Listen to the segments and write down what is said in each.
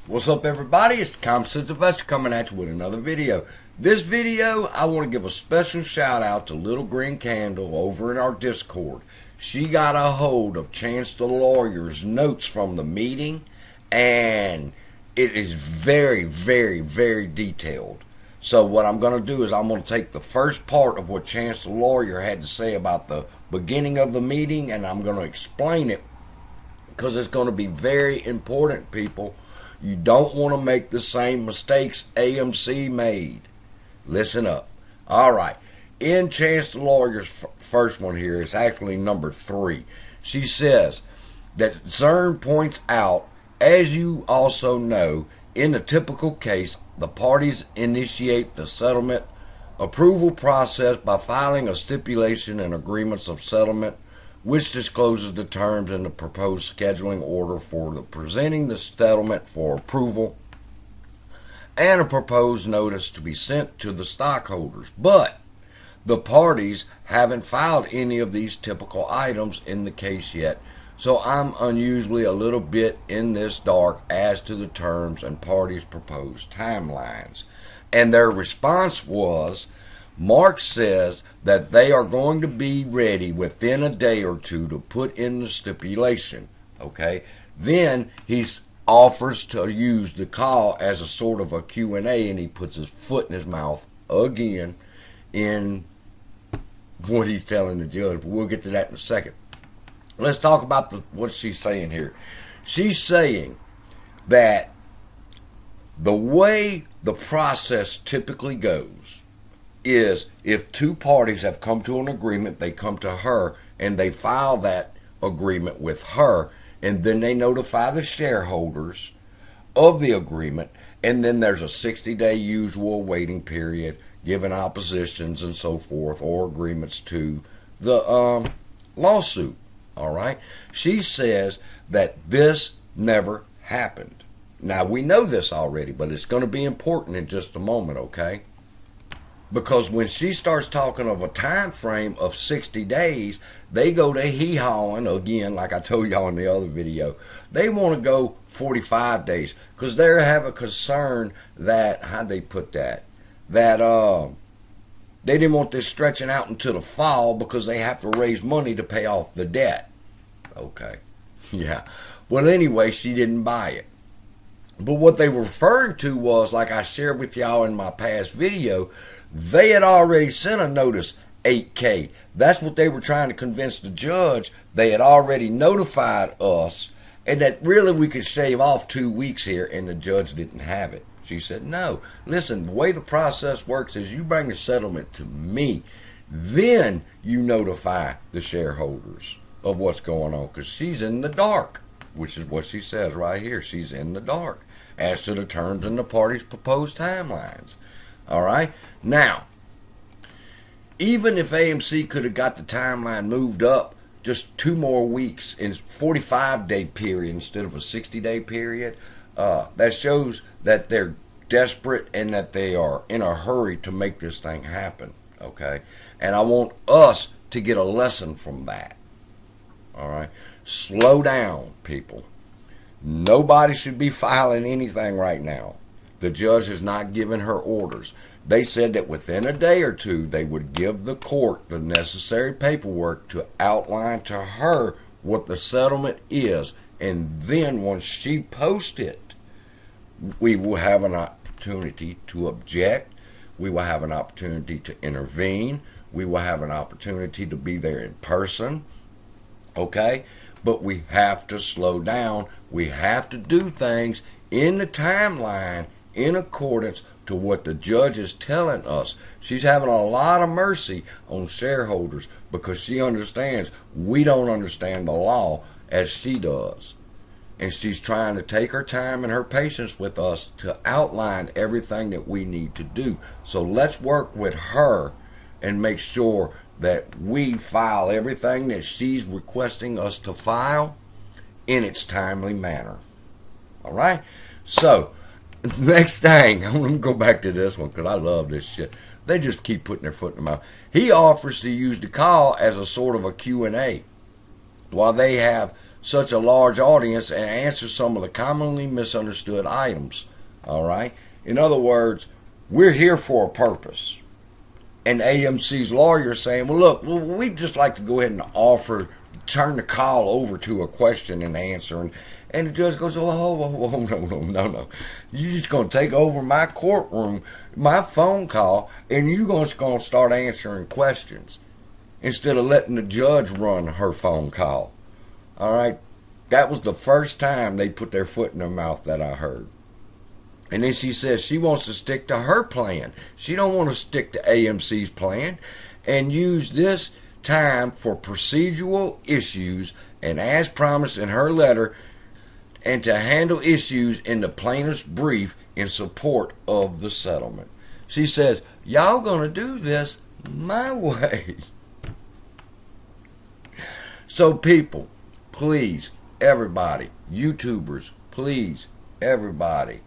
What's up, everybody? It's the Common Sense Investor coming at you with another video. This video, I want to give a special shout out to Little Green Candle over in our Discord. She got a hold of Chance the Lawyer's notes from the meeting, and it is very, very, very detailed. So what I'm going to do is I'm going to take the first part of what Chance the Lawyer had to say about the beginning of the meeting, and I'm going to explain it because it's going to be very important, people. You don't want to make the same mistakes AMC made. Listen up. All right. In Chance the Lawyer's first one here, it's actually number 3. She says that Zern points out, as you also know, in the typical case, the parties initiate the settlement approval process by filing a stipulation and agreements of settlement, which discloses the terms in the proposed scheduling order for the presenting the settlement for approval and a proposed notice to be sent to the stockholders. But the parties haven't filed any of these typical items in the case yet, so I'm unusually a little bit in this dark as to the terms and parties' proposed timelines. And their response was, Mark says that they are going to be ready within a day or two to put in the stipulation. Okay? Then he offers to use the call as a sort of a Q&A, and he puts his foot in his mouth again in what he's telling the judge. We'll get to that in a second. Let's talk about what she's saying here. She's saying that the way the process typically goes is if two parties have come to an agreement, they come to her and they file that agreement with her, and then they notify the shareholders of the agreement, and then there's a 60-day usual waiting period, given oppositions and so forth, or agreements to the lawsuit. All right? She says that this never happened. Now, we know this already, but it's going to be important in just a moment, okay? Because when she starts talking of a time frame of 60 days, they go to hee-hawing again, like I told y'all in the other video. They want to go 45 days because they have a concern that, how'd they put that? That they didn't want this stretching out into the fall because they have to raise money to pay off the debt. Okay. Yeah. Well, anyway, she didn't buy it. But what they were referring to was, like I shared with y'all in my past video, they had already sent a notice 8K. That's what they were trying to convince the judge. They had already notified us, and that really we could shave off 2 weeks here, and the judge didn't have it. She said, no, listen, the way the process works is you bring a settlement to me, then you notify the shareholders of what's going on, because she's in the dark, which is what she says right here. She's in the dark as to the terms and the parties' proposed timelines. All right? Now, even if AMC could have got the timeline moved up just 2 more weeks in a 45-day period instead of a 60-day period, that shows that they're desperate and that they are in a hurry to make this thing happen. Okay? And I want us to get a lesson from that. All right? Slow down, people. Nobody should be filing anything right now. The judge has not given her orders. They said that within a day or two, they would give the court the necessary paperwork to outline to her what the settlement is. And then once she posts it, we will have an opportunity to object. We will have an opportunity to intervene. We will have an opportunity to be there in person. Okay? But we have to slow down. We have to do things in the timeline in accordance to what the judge is telling us. She's having a lot of mercy on shareholders because she understands we don't understand the law as she does. And she's trying to take her time and her patience with us to outline everything that we need to do. So let's work with her and make sure that we file everything that she's requesting us to file in its timely manner. All right? So, next thing, I'm going to go back to this one because I love this shit. They just keep putting their foot in their mouth. He offers to use the call as a sort of a Q&A while they have such a large audience and answer some of the commonly misunderstood items. All right? In other words, we're here for a purpose. And AMC's lawyer saying, well, look, we'd just like to go ahead and turn the call over to a question and answer. And the judge goes, oh, no. You're just going to take over my courtroom, my phone call, and you're just going to start answering questions instead of letting the judge run her phone call. All right? That was the first time they put their foot in their mouth that I heard. And then she says she wants to stick to her plan. She don't want to stick to AMC's plan and use this time for procedural issues and as promised in her letter and to handle issues in the plaintiff's brief in support of the settlement. She says, y'all gonna do this my way. So people, please, everybody, YouTubers, please, everybody,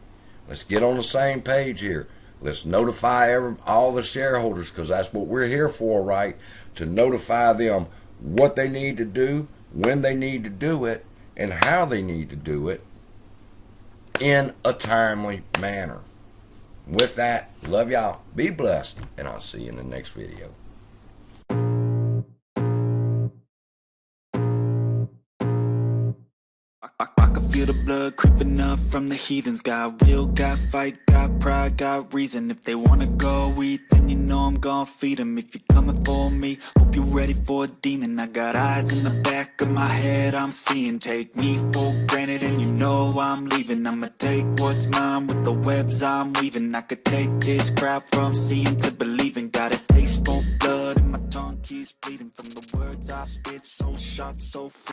let's get on the same page here. Let's notify all the shareholders, because that's what we're here for, right? To notify them what they need to do, when they need to do it, and how they need to do it in a timely manner. With that, love y'all, be blessed, and I'll see you in the next video. I can feel the blood creeping up from the heathens. Got will, got fight, got pride, got reason. If they wanna go eat, then you know I'm gon' feed them. If you're coming for me, hope you're ready for a demon. I got eyes in the back of my head, I'm seeing. Take me for granted and you know I'm leaving. I'ma take what's mine with the webs I'm weaving. I could take this crowd from seeing to believing. Got a taste for blood and my tongue keeps bleeding from the words I spit. So sharp, so free.